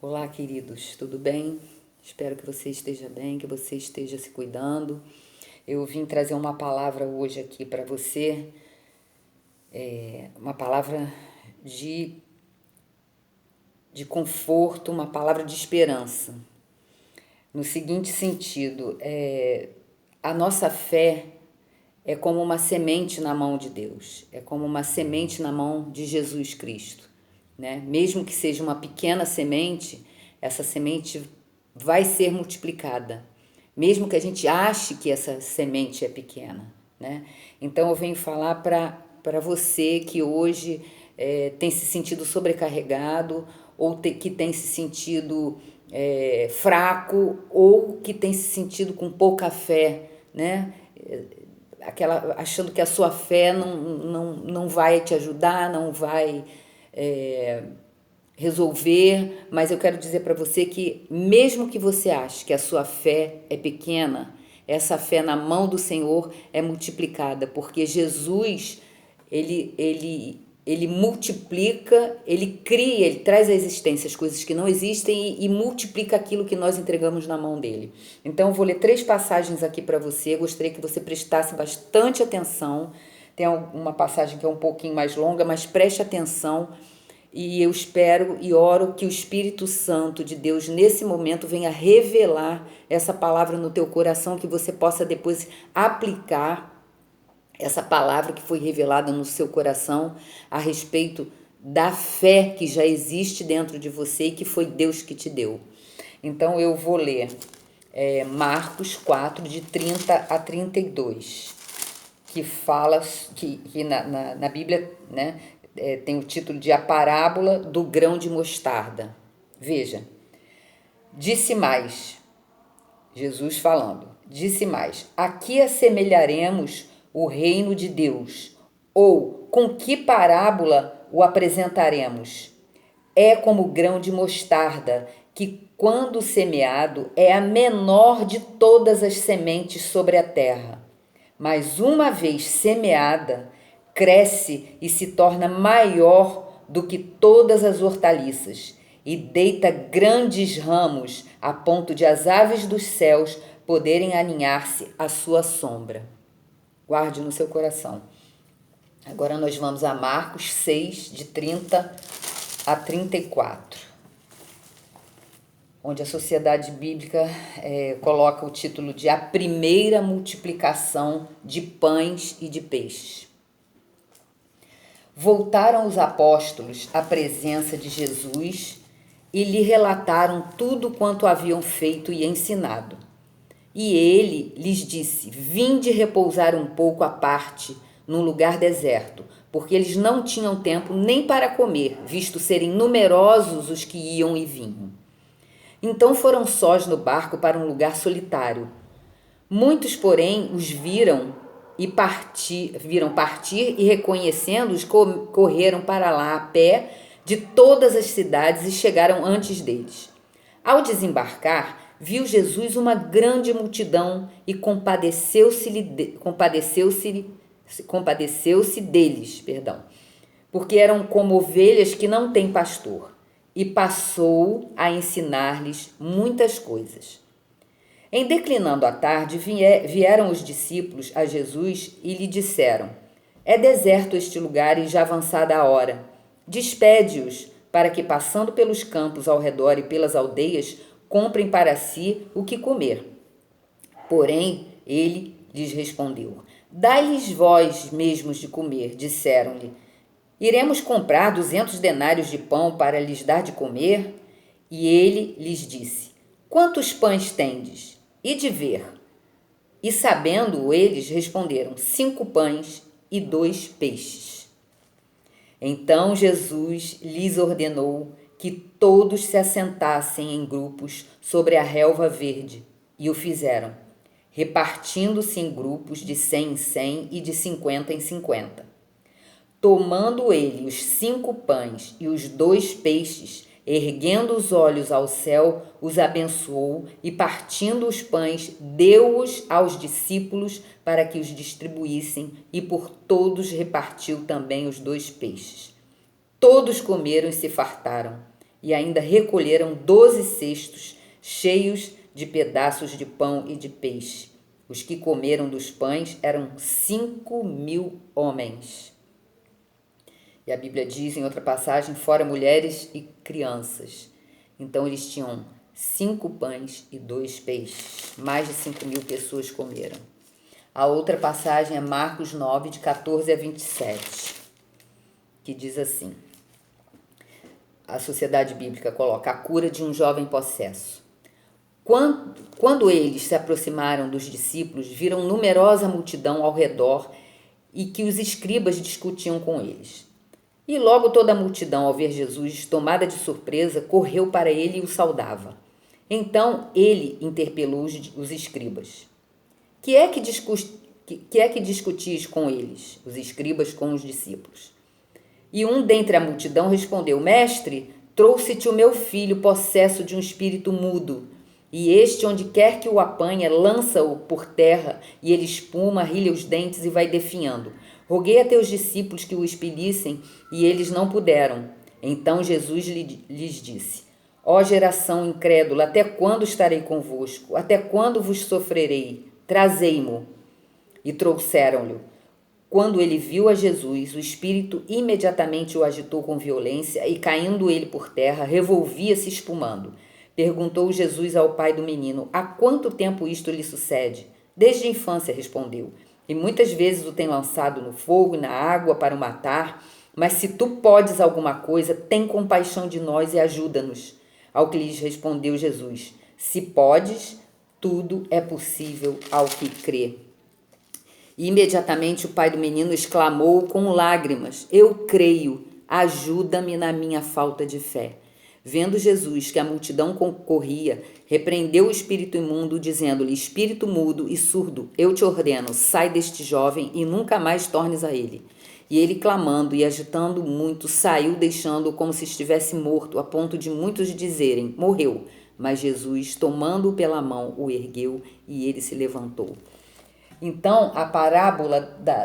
Olá, queridos, tudo bem? Espero que você esteja bem, que você esteja se cuidando. Eu vim trazer uma palavra hoje aqui para você, uma palavra de, de conforto, uma palavra de esperança. No seguinte sentido, a nossa fé é como uma semente na mão de Deus, é como uma semente na mão de Jesus Cristo, né? Mesmo que seja uma pequena semente, essa semente vai ser multiplicada, mesmo que a gente ache que essa semente é pequena, né? Então eu venho falar para você que hoje tem se sentido sobrecarregado ou que tem se sentido fraco ou que tem se sentido com pouca fé, né? Achando que a sua fé não vai te ajudar, não vai resolver, mas eu quero dizer para você que mesmo que você ache que a sua fé é pequena, essa fé na mão do Senhor é multiplicada, porque Jesus, ele multiplica, ele cria, ele traz à existência as coisas que não existem e multiplica aquilo que nós entregamos na mão dele. Então eu vou ler 3 passagens aqui para você, gostaria que você prestasse bastante atenção. Tem uma passagem que é um pouquinho mais longa, mas preste atenção. E eu espero e oro que o Espírito Santo de Deus, nesse momento, venha revelar essa palavra no teu coração, que você possa depois aplicar essa palavra que foi revelada no seu coração a respeito da fé que já existe dentro de você e que foi Deus que te deu. Então eu vou ler Marcos 4, de 30 a 32, que fala, que na Bíblia, né, tem o título de A Parábola do Grão de Mostarda. Veja, disse mais, Jesus falando, disse mais, a que assemelharemos o reino de Deus? Ou com que parábola o apresentaremos? É como o grão de mostarda, que quando semeado é a menor de todas as sementes sobre a terra. Mas uma vez semeada, cresce e se torna maior do que todas as hortaliças e deita grandes ramos a ponto de as aves dos céus poderem aninhar-se à sua sombra. Guarde no seu coração. Agora nós vamos a Marcos 6, de 30 a 34, onde a Sociedade Bíblica coloca o título de A Primeira Multiplicação de Pães e de Peixes. Voltaram os apóstolos à presença de Jesus e lhe relataram tudo quanto haviam feito e ensinado. E ele lhes disse, vinde repousar um pouco à parte, num lugar deserto, porque eles não tinham tempo nem para comer, visto serem numerosos os que iam e vinham. Então foram sós no barco para um lugar solitário. Muitos, porém, os viram partir e, reconhecendo-os, correram para lá a pé de todas as cidades e chegaram antes deles. Ao desembarcar, viu Jesus uma grande multidão e compadeceu-se deles, porque eram como ovelhas que não têm pastor, e passou a ensinar-lhes muitas coisas. Em declinando a tarde, vieram os discípulos a Jesus e lhe disseram, é deserto este lugar e já avançada a hora. Despede-os, para que, passando pelos campos ao redor e pelas aldeias, comprem para si o que comer. Porém, ele lhes respondeu, dai-lhes vós mesmos de comer, disseram-lhe. Iremos comprar 200 denários de pão para lhes dar de comer? E ele lhes disse, quantos pães tendes? E de ver. E sabendo eles, responderam, 5 pães e 2 peixes. Então Jesus lhes ordenou que todos se assentassem em grupos sobre a relva verde, e o fizeram, repartindo-se em grupos de 100 em 100 e de 50 em 50. Tomando ele os 5 pães e os 2 peixes, erguendo os olhos ao céu, os abençoou e, partindo os pães, deu-os aos discípulos para que os distribuíssem, e por todos repartiu também os 2 peixes. Todos comeram e se fartaram, e ainda recolheram 12 cestos cheios de pedaços de pão e de peixe. Os que comeram dos pães eram 5.000 homens. E a Bíblia diz em outra passagem, fora mulheres e crianças. Então eles tinham 5 pães e 2 peixes. Mais de 5.000 pessoas comeram. A outra passagem é Marcos 9, de 14 a 27, que diz assim. A Sociedade Bíblica coloca a cura de um jovem possesso. Quando eles se aproximaram dos discípulos, viram numerosa multidão ao redor e que os escribas discutiam com eles. E logo toda a multidão, ao ver Jesus, tomada de surpresa, correu para ele e o saudava. Então ele interpelou os escribas. Que é que discutis com eles, os escribas com os discípulos? E um dentre a multidão respondeu, Mestre, trouxe-te o meu filho possesso de um espírito mudo, e este, onde quer que o apanha, lança-o por terra, e ele espuma, rilha os dentes e vai definhando. Roguei a teus discípulos que o expelissem, e eles não puderam. Então Jesus lhes disse, ó geração incrédula, até quando estarei convosco? Até quando vos sofrerei? Trazei-mo. E trouxeram-lhe. Quando ele viu a Jesus, o espírito imediatamente o agitou com violência e, caindo ele por terra, revolvia-se espumando. Perguntou Jesus ao pai do menino, há quanto tempo isto lhe sucede? Desde a infância, respondeu. E muitas vezes o tem lançado no fogo e na água para o matar, mas se tu podes alguma coisa, tem compaixão de nós e ajuda-nos. Ao que lhes respondeu Jesus, se podes, tudo é possível ao que crê. E imediatamente o pai do menino exclamou com lágrimas, eu creio, ajuda-me na minha falta de fé. Vendo Jesus que a multidão concorria, repreendeu o espírito imundo, dizendo-lhe, espírito mudo e surdo, eu te ordeno, sai deste jovem e nunca mais tornes a ele. E ele, clamando e agitando muito, saiu, deixando-o como se estivesse morto, a ponto de muitos dizerem, morreu. Mas Jesus, tomando-o pela mão, o ergueu e ele se levantou. Então, a parábola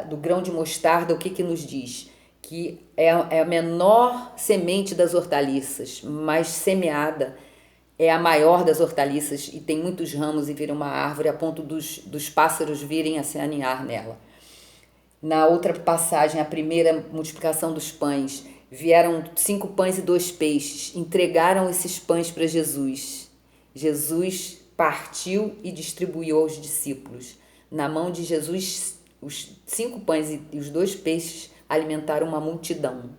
do grão de mostarda, o que nos diz? Que é a menor semente das hortaliças, mas semeada é a maior das hortaliças e tem muitos ramos e vira uma árvore a ponto dos pássaros virem a se aninhar nela. Na outra passagem, a primeira multiplicação dos pães, vieram 5 pães e 2 peixes, entregaram esses pães para Jesus. Jesus partiu e distribuiu aos discípulos. Na mão de Jesus, os 5 pães e os 2 peixes alimentaram uma multidão.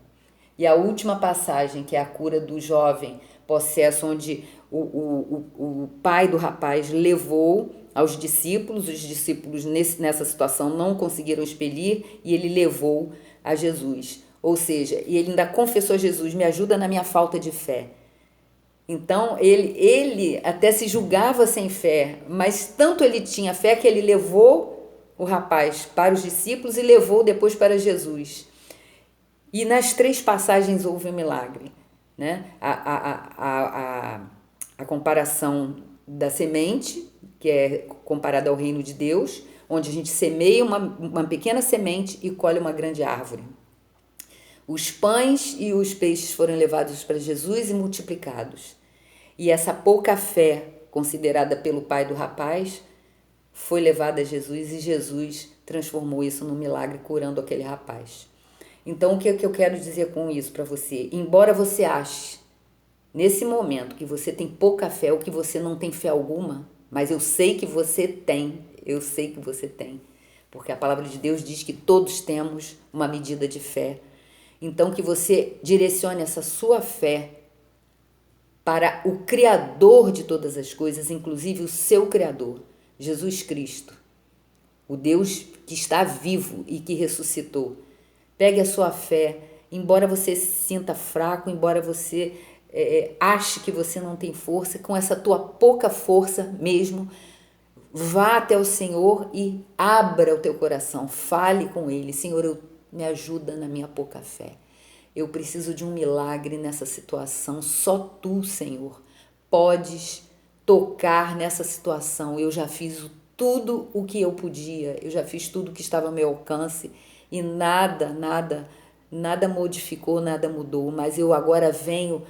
E a última passagem, que é a cura do jovem possesso, onde o pai do rapaz levou aos discípulos, os discípulos nessa situação não conseguiram expelir, e ele levou a Jesus. Ou seja, e ele ainda confessou a Jesus, me ajuda na minha falta de fé. Então, ele até se julgava sem fé, mas tanto ele tinha fé que ele levou o rapaz para os discípulos e levou depois para Jesus. E nas 3 passagens houve um milagre, né? A comparação da semente, que é comparada ao reino de Deus, onde a gente semeia uma pequena semente e colhe uma grande árvore. Os pães e os peixes foram levados para Jesus e multiplicados. E essa pouca fé, considerada pelo pai do rapaz, foi levada a Jesus e Jesus transformou isso num milagre, curando aquele rapaz. Então, o que eu quero dizer com isso para você? Embora você ache, nesse momento, que você tem pouca fé ou que você não tem fé alguma, mas eu sei que você tem, porque a palavra de Deus diz que todos temos uma medida de fé. Então, que você direcione essa sua fé para o Criador de todas as coisas, inclusive o seu Criador, Jesus Cristo, o Deus que está vivo e que ressuscitou. Pegue a sua fé, embora você se sinta fraco, embora você ache que você não tem força, com essa tua pouca força mesmo, vá até o Senhor e abra o teu coração, fale com Ele, Senhor, me ajuda na minha pouca fé. Eu preciso de um milagre nessa situação. Só tu, Senhor, podes tocar nessa situação. Eu já fiz tudo o que eu podia. Eu já fiz tudo o que estava ao meu alcance e nada modificou, nada mudou. Mas eu agora venho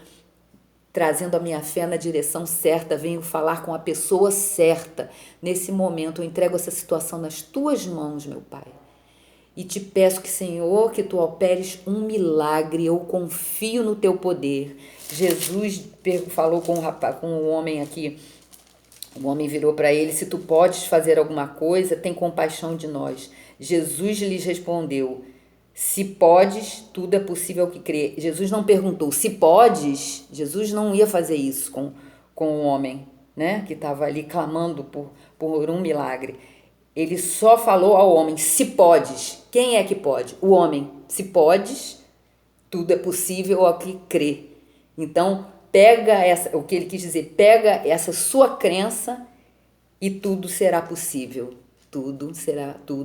trazendo a minha fé na direção certa, venho falar com a pessoa certa. Nesse momento eu entrego essa situação nas tuas mãos, meu Pai. E te peço que, Senhor, que tu operes um milagre, eu confio no teu poder. Jesus falou com o homem aqui, o homem virou para ele, se tu podes fazer alguma coisa, tem compaixão de nós. Jesus lhes respondeu, se podes, tudo é possível ao que crê. Jesus não perguntou, se podes, Jesus não ia fazer isso com o homem, né, que estava ali clamando por um milagre. Ele só falou ao homem, se podes. Quem é que pode? O homem. Se podes, tudo é possível ao que crê. Então, pega o que ele quis dizer, pega essa sua crença e tudo será possível. Tudo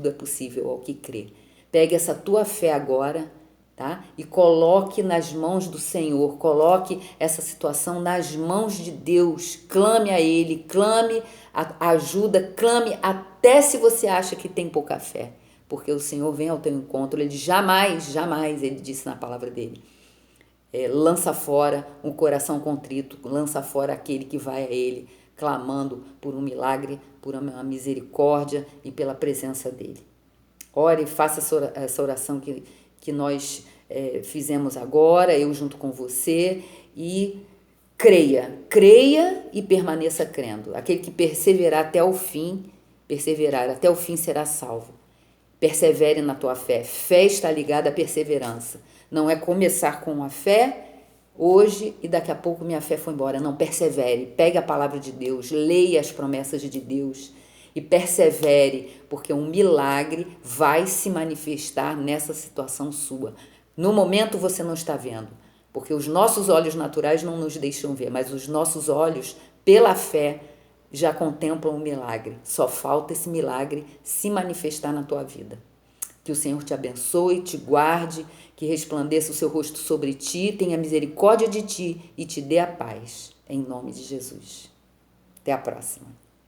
é possível ao que crê. Pegue essa tua fé agora, tá? E coloque nas mãos do Senhor, coloque essa situação nas mãos de Deus, clame a Ele, clame a ajuda, clame até se você acha que tem pouca fé, porque o Senhor vem ao teu encontro, Ele jamais, ele disse na palavra dele, lança fora um coração contrito, lança fora aquele que vai a Ele, clamando por um milagre, por uma misericórdia e pela presença dEle. Ore e faça essa oração que nós fizemos agora, eu junto com você, e creia e permaneça crendo. Aquele que perseverar até o fim será salvo. Persevere na tua fé. Fé está ligada à perseverança. Não é começar com a fé hoje e daqui a pouco minha fé foi embora. Não, persevere. Pegue a palavra de Deus, leia as promessas de Deus e persevere, porque um milagre vai se manifestar nessa situação sua. No momento você não está vendo, porque os nossos olhos naturais não nos deixam ver, mas os nossos olhos, pela fé, já contemplam o milagre. Só falta esse milagre se manifestar na tua vida. Que o Senhor te abençoe, te guarde, que resplandeça o seu rosto sobre ti, tenha misericórdia de ti e te dê a paz. Em nome de Jesus. Até a próxima.